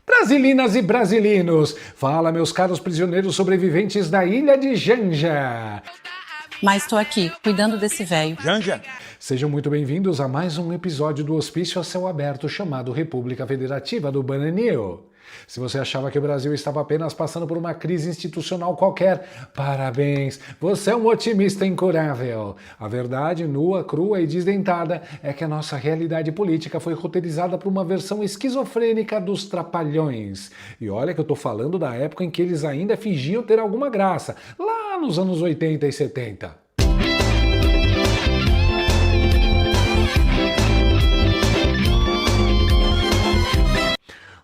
Brasilinas e brasilinos, fala meus caros prisioneiros sobreviventes da ilha de Janja. Mas estou aqui, cuidando desse velho. Janja! Sejam muito bem-vindos a mais um episódio do Hospício a Céu Aberto chamado República Federativa do Bananinho. Se você achava que o Brasil estava apenas passando por uma crise institucional qualquer, parabéns, você é um otimista incurável. A verdade, nua, crua e desdentada, é que a nossa realidade política foi roteirizada por uma versão esquizofrênica dos Trapalhões. E olha que eu tô falando da época em que eles ainda fingiam ter alguma graça, lá nos anos 80 e 70.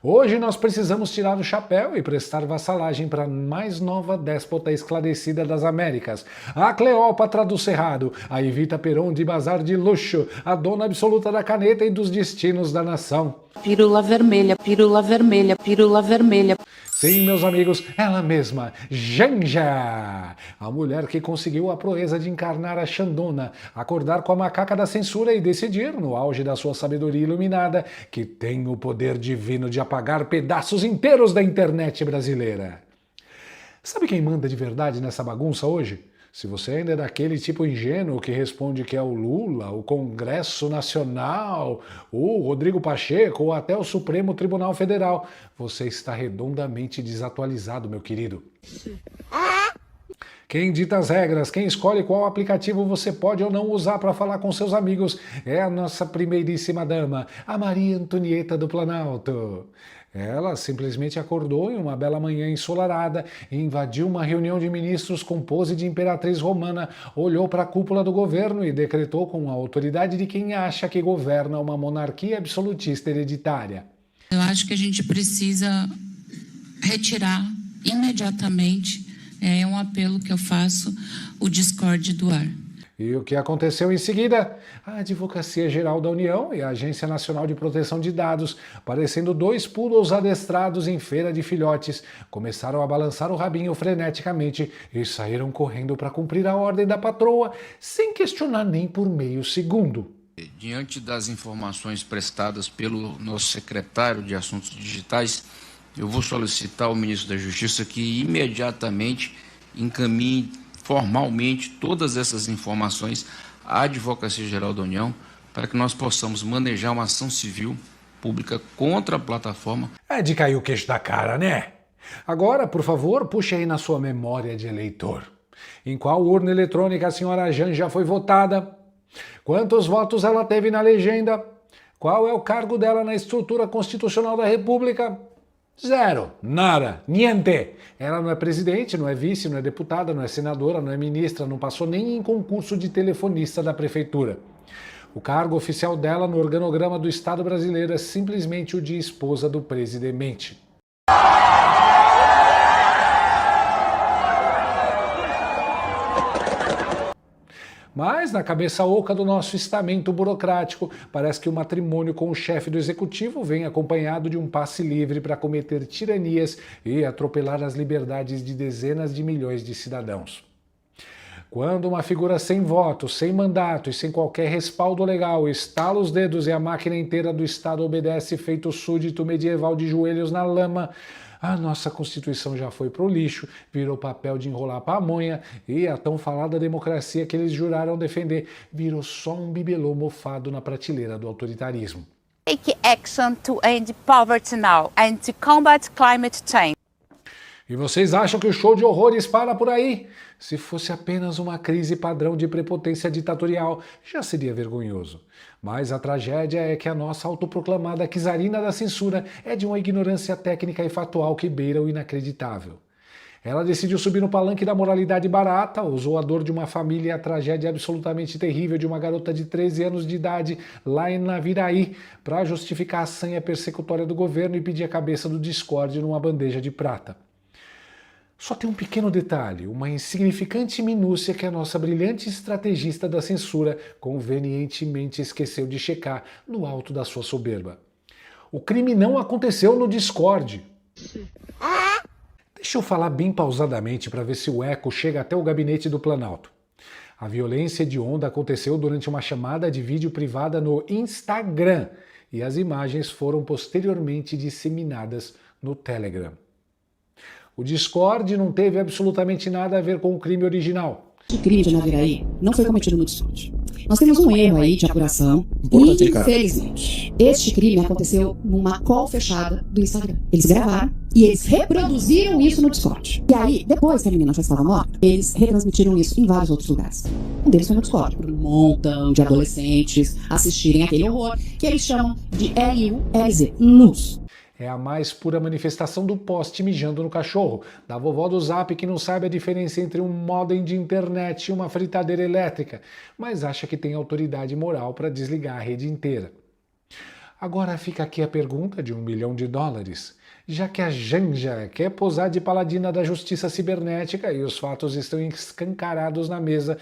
Hoje nós precisamos tirar o chapéu e prestar vassalagem para a mais nova déspota esclarecida das Américas, a Cleópatra do Cerrado, a Evita Peron de bazar de luxo, a dona absoluta da caneta e dos destinos da nação. Pílula vermelha, pílula vermelha, pílula vermelha. Sim, meus amigos, ela mesma, Janja! A mulher que conseguiu a proeza de encarnar a Xandona, acordar com a macaca da censura e decidir, no auge da sua sabedoria iluminada, que tem o poder divino de apagar pedaços inteiros da internet brasileira. Sabe quem manda de verdade nessa bagunça hoje? Se você ainda é daquele tipo ingênuo que responde que é o Lula, o Congresso Nacional, o Rodrigo Pacheco ou até o Supremo Tribunal Federal, você está redondamente desatualizado, meu querido. Quem dita as regras, quem escolhe qual aplicativo você pode ou não usar para falar com seus amigos é a nossa primeiríssima dama, a Maria Antonieta do Planalto. Ela simplesmente acordou em uma bela manhã ensolarada, invadiu uma reunião de ministros com pose de imperatriz romana, olhou para a cúpula do governo e decretou com a autoridade de quem acha que governa uma monarquia absolutista hereditária. Eu acho que a gente precisa retirar imediatamente, é um apelo que eu faço, o Discord do ar. E o que aconteceu em seguida? A Advocacia Geral da União e a Agência Nacional de Proteção de Dados, parecendo dois poodles adestrados em feira de filhotes, começaram a balançar o rabinho freneticamente e saíram correndo para cumprir a ordem da patroa, sem questionar nem por meio segundo. Diante das informações prestadas pelo nosso secretário de Assuntos Digitais, eu vou solicitar ao ministro da Justiça que imediatamente encaminhe formalmente todas essas informações à Advocacia Geral da União para que nós possamos manejar uma ação civil pública contra a plataforma. É de cair o queixo da cara, né? Agora, por favor, puxe aí na sua memória de eleitor. Em qual urna eletrônica a senhora Janja foi votada? Quantos votos ela teve na legenda? Qual é o cargo dela na estrutura constitucional da República? Zero, nada, niente. Ela não é presidente, não é vice, não é deputada, não é senadora, não é ministra, não passou nem em concurso de telefonista da prefeitura. O cargo oficial dela no organograma do Estado brasileiro é simplesmente o de esposa do presidente. Mas, na cabeça oca do nosso estamento burocrático, parece que o matrimônio com o chefe do executivo vem acompanhado de um passe livre para cometer tiranias e atropelar as liberdades de dezenas de milhões de cidadãos. Quando uma figura sem voto, sem mandato e sem qualquer respaldo legal estala os dedos e a máquina inteira do Estado obedece feito súdito medieval de joelhos na lama, a nossa Constituição já foi pro lixo, virou papel de enrolar pamonha e a tão falada democracia que eles juraram defender virou só um bibelô mofado na prateleira do autoritarismo. Take action to end poverty now and to combat climate change. E vocês acham que o show de horrores para por aí? Se fosse apenas uma crise padrão de prepotência ditatorial, já seria vergonhoso. Mas a tragédia é que a nossa autoproclamada czarina da censura é de uma ignorância técnica e factual que beira o inacreditável. Ela decidiu subir no palanque da moralidade barata, usou a dor de uma família e a tragédia absolutamente terrível de uma garota de 13 anos de idade lá em Naviraí para justificar a sanha persecutória do governo e pedir a cabeça do Discord numa bandeja de prata. Só tem um pequeno detalhe, uma insignificante minúcia que a nossa brilhante estrategista da censura convenientemente esqueceu de checar no alto da sua soberba. O crime não aconteceu no Discord. Deixa eu falar bem pausadamente para ver se o eco chega até o gabinete do Planalto. A violência hedionda aconteceu durante uma chamada de vídeo privada no Instagram e as imagens foram posteriormente disseminadas no Telegram. O Discord não teve absolutamente nada a ver com o crime original. O crime de Naviraí não foi cometido no Discord. Nós temos um erro aí de apuração Importante, e, infelizmente, este crime aconteceu numa call fechada do Instagram. Eles gravaram e eles reproduziram isso no Discord. E aí, depois que a menina já estava morta, eles retransmitiram isso em vários outros lugares. Um deles foi no Discord, para um montão de adolescentes assistirem aquele horror que eles chamam de LULZ, luz. É a mais pura manifestação do poste mijando no cachorro, da vovó do Zap que não sabe a diferença entre um modem de internet e uma fritadeira elétrica, mas acha que tem autoridade moral para desligar a rede inteira. Agora fica aqui a pergunta de $1 milhão. Já que a Janja quer posar de paladina da justiça cibernética e os fatos estão escancarados na mesa,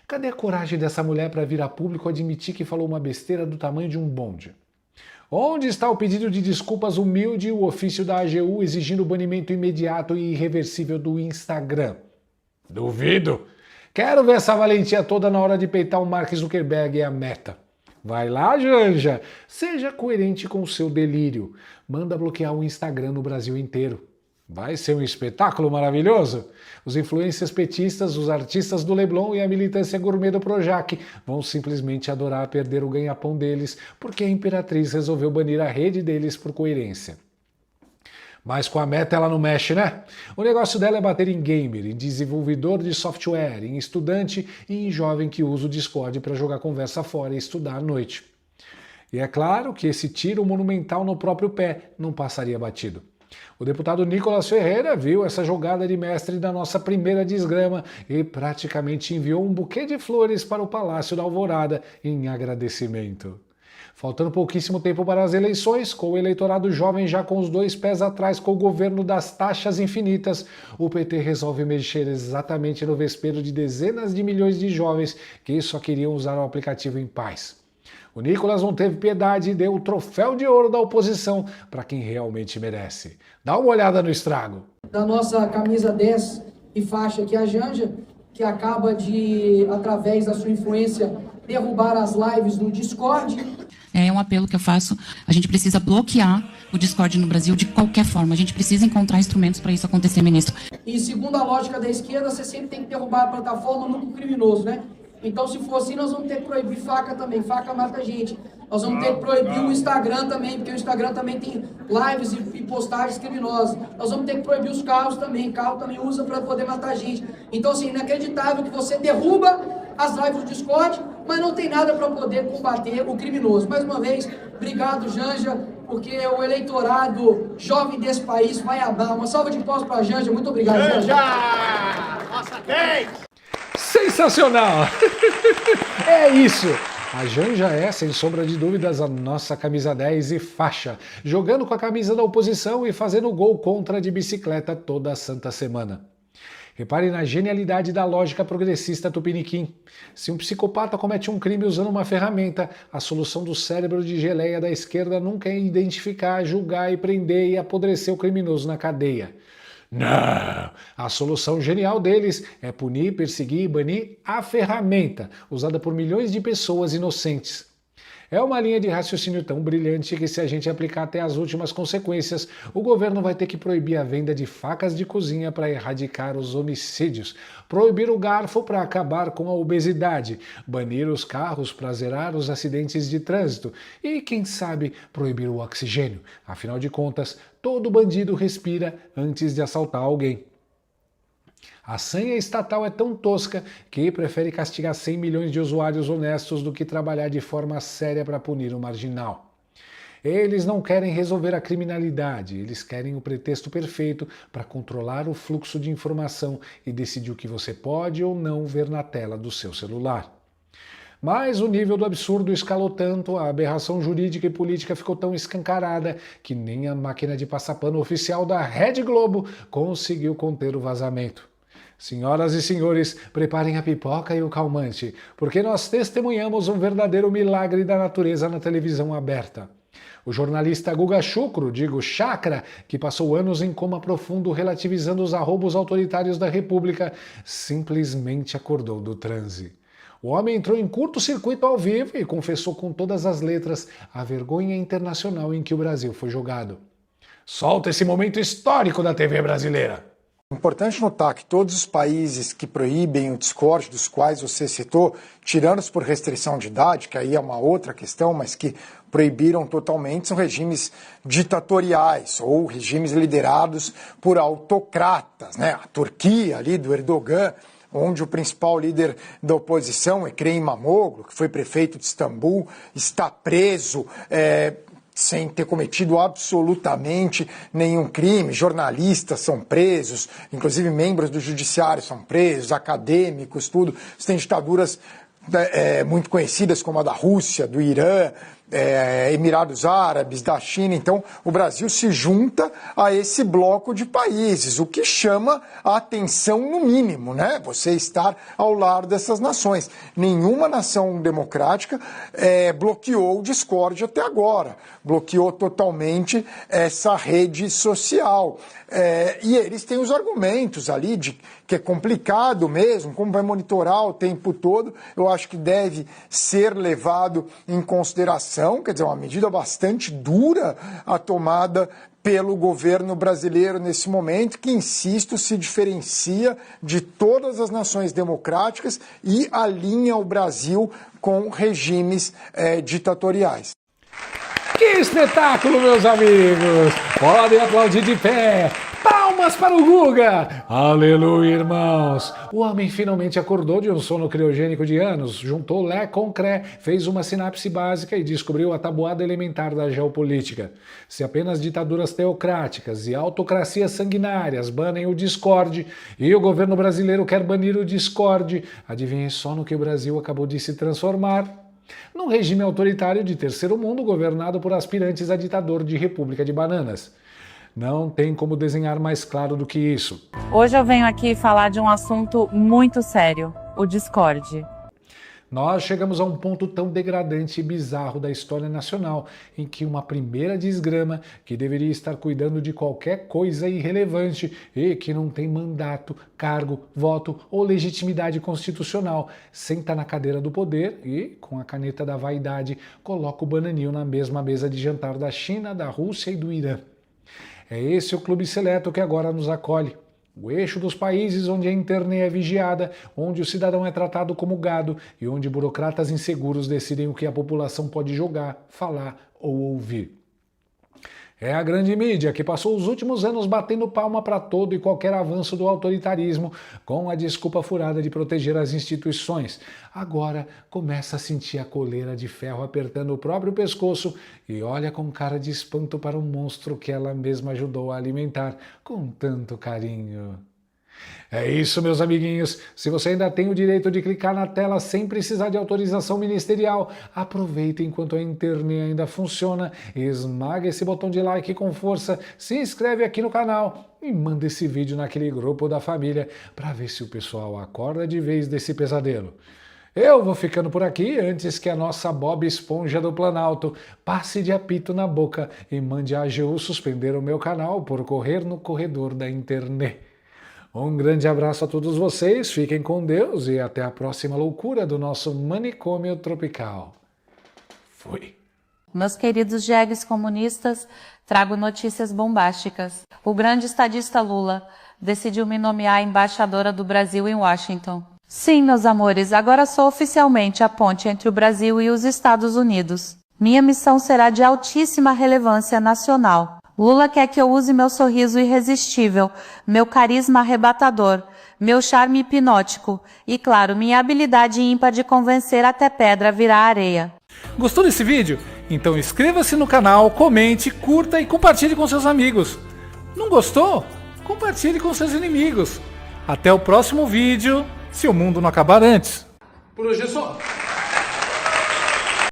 cadê a coragem dessa mulher para vir a público admitir que falou uma besteira do tamanho de um bonde? Onde está o pedido de desculpas humilde e o ofício da AGU exigindo o banimento imediato e irreversível do Instagram? Duvido! Quero ver essa valentia toda na hora de peitar o Mark Zuckerberg e a Meta. Vai lá, Janja! Seja coerente com o seu delírio. Manda bloquear o Instagram no Brasil inteiro. Vai ser um espetáculo maravilhoso? Os influencers petistas, os artistas do Leblon e a militância gourmet do Projac vão simplesmente adorar perder o ganha-pão deles porque a Imperatriz resolveu banir a rede deles por coerência. Mas com a Meta ela não mexe, né? O negócio dela é bater em gamer, em desenvolvedor de software, em estudante e em jovem que usa o Discord para jogar conversa fora e estudar à noite. E é claro que esse tiro monumental no próprio pé não passaria batido. O deputado Nicolas Ferreira viu essa jogada de mestre da nossa primeira desgrama e praticamente enviou um buquê de flores para o Palácio da Alvorada em agradecimento. Faltando pouquíssimo tempo para as eleições, com o eleitorado jovem já com os 2 pés atrás com o governo das taxas infinitas, o PT resolve mexer exatamente no vespeiro de dezenas de milhões de jovens que só queriam usar o aplicativo em paz. O Nicolas não teve piedade e deu o troféu de ouro da oposição para quem realmente merece. Dá uma olhada no estrago. Da nossa camisa 10 e faixa aqui, a Janja, que acaba de, através da sua influência, derrubar as lives no Discord. É um apelo que eu faço. A gente precisa bloquear o Discord no Brasil de qualquer forma. A gente precisa encontrar instrumentos para isso acontecer, ministro. E segundo a lógica da esquerda, você sempre tem que derrubar a plataforma no criminoso, né? Então, se for assim, nós vamos ter que proibir faca também. Faca mata gente. Nós vamos ter que proibir o Instagram também, porque o Instagram também tem lives e postagens criminosas. Nós vamos ter que proibir os carros também. Carro também usa para poder matar gente. Então, assim, inacreditável que você derruba as lives do Discord, mas não tem nada para poder combater o criminoso. Mais uma vez, obrigado, Janja, porque o eleitorado jovem desse país vai amar. Uma salva de palmas para a Janja. Muito obrigado, Janja! Nossa vez! Sensacional! É isso! A Janja é, sem sombra de dúvidas, a nossa camisa 10 e faixa, jogando com a camisa da oposição e fazendo gol contra de bicicleta toda a santa semana. Repare na genialidade da lógica progressista tupiniquim. Se um psicopata comete um crime usando uma ferramenta, a solução do cérebro de geleia da esquerda nunca é identificar, julgar e prender e apodrecer o criminoso na cadeia. Não! A solução genial deles é punir, perseguir e banir a ferramenta, usada por milhões de pessoas inocentes. É uma linha de raciocínio tão brilhante que, se a gente aplicar até as últimas consequências, o governo vai ter que proibir a venda de facas de cozinha para erradicar os homicídios, proibir o garfo para acabar com a obesidade, banir os carros para zerar os acidentes de trânsito e, quem sabe, proibir o oxigênio. Afinal de contas, todo bandido respira antes de assaltar alguém. A senha estatal é tão tosca que prefere castigar 100 milhões de usuários honestos do que trabalhar de forma séria para punir o marginal. Eles não querem resolver a criminalidade, eles querem o pretexto perfeito para controlar o fluxo de informação e decidir o que você pode ou não ver na tela do seu celular. Mas o nível do absurdo escalou tanto, a aberração jurídica e política ficou tão escancarada que nem a máquina de passar pano oficial da Rede Globo conseguiu conter o vazamento. Senhoras e senhores, preparem a pipoca e o calmante, porque nós testemunhamos um verdadeiro milagre da natureza na televisão aberta. O jornalista Guga Chucro, digo Chakra, que passou anos em coma profundo relativizando os arroubos autoritários da República, simplesmente acordou do transe. O homem entrou em curto-circuito ao vivo e confessou com todas as letras a vergonha internacional em que o Brasil foi jogado. Solta esse momento histórico da TV brasileira. É importante notar que todos os países que proíbem o Discord, dos quais você citou, tirando-os por restrição de idade, que aí é uma outra questão, mas que proibiram totalmente, são regimes ditatoriais ou regimes liderados por autocratas, né? A Turquia ali do Erdogan, onde o principal líder da oposição, Ekrem İmamoğlu, que foi prefeito de Istambul, está preso sem ter cometido absolutamente nenhum crime. Jornalistas são presos, inclusive membros do judiciário são presos, acadêmicos, tudo. Você tem ditaduras muito conhecidas como a da Rússia, do Irã, Emirados Árabes, da China. Então, o Brasil se junta a esse bloco de países, o que chama a atenção no mínimo, né? Você estar ao lado dessas nações. Nenhuma nação democrática bloqueou o Discord até agora, bloqueou totalmente essa rede social. E eles têm os argumentos ali de que é complicado mesmo, como vai monitorar o tempo todo. Eu acho que deve ser levado em consideração, quer dizer, uma medida bastante dura a tomada pelo governo brasileiro nesse momento, que, insisto, se diferencia de todas as nações democráticas e alinha o Brasil com regimes ditatoriais. Que espetáculo, meus amigos! Podem aplaudir de pé! Palmas para o Guga! Aleluia, irmãos! O homem finalmente acordou de um sono criogênico de anos, juntou Lé com Cré, fez uma sinapse básica e descobriu a tabuada elementar da geopolítica. Se apenas ditaduras teocráticas e autocracias sanguinárias banem o Discord e o governo brasileiro quer banir o Discord, adivinhem só no que o Brasil acabou de se transformar? Num regime autoritário de terceiro mundo governado por aspirantes a ditador de República de Bananas. Não tem como desenhar mais claro do que isso. Hoje eu venho aqui falar de um assunto muito sério, o Discord. Nós chegamos a um ponto tão degradante e bizarro da história nacional, em que uma primeira desgrama, que deveria estar cuidando de qualquer coisa irrelevante e que não tem mandato, cargo, voto ou legitimidade constitucional, senta na cadeira do poder e, com a caneta da vaidade, coloca o bananinho na mesma mesa de jantar da China, da Rússia e do Irã. É esse o clube seleto que agora nos acolhe. O eixo dos países onde a internet é vigiada, onde o cidadão é tratado como gado e onde burocratas inseguros decidem o que a população pode jogar, falar ou ouvir. É a grande mídia que passou os últimos anos batendo palma para todo e qualquer avanço do autoritarismo com a desculpa furada de proteger as instituições. Agora começa a sentir a coleira de ferro apertando o próprio pescoço e olha com cara de espanto para um monstro que ela mesma ajudou a alimentar com tanto carinho. É isso, meus amiguinhos. Se você ainda tem o direito de clicar na tela sem precisar de autorização ministerial, aproveita enquanto a internet ainda funciona, esmaga esse botão de like com força, se inscreve aqui no canal e manda esse vídeo naquele grupo da família para ver se o pessoal acorda de vez desse pesadelo. Eu vou ficando por aqui antes que a nossa Bob Esponja do Planalto passe de apito na boca e mande a AGU suspender o meu canal por correr no corredor da internet. Um grande abraço a todos vocês, fiquem com Deus e até a próxima loucura do nosso manicômio tropical. Fui. Meus queridos jegues comunistas, trago notícias bombásticas. O grande estadista Lula decidiu me nomear embaixadora do Brasil em Washington. Sim, meus amores, agora sou oficialmente a ponte entre o Brasil e os Estados Unidos. Minha missão será de altíssima relevância nacional. Lula quer que eu use meu sorriso irresistível, meu carisma arrebatador, meu charme hipnótico e, claro, minha habilidade ímpar de convencer até pedra virar areia. Gostou desse vídeo? Então inscreva-se no canal, comente, curta e compartilhe com seus amigos. Não gostou? Compartilhe com seus inimigos. Até o próximo vídeo, se o mundo não acabar antes. Por hoje é só.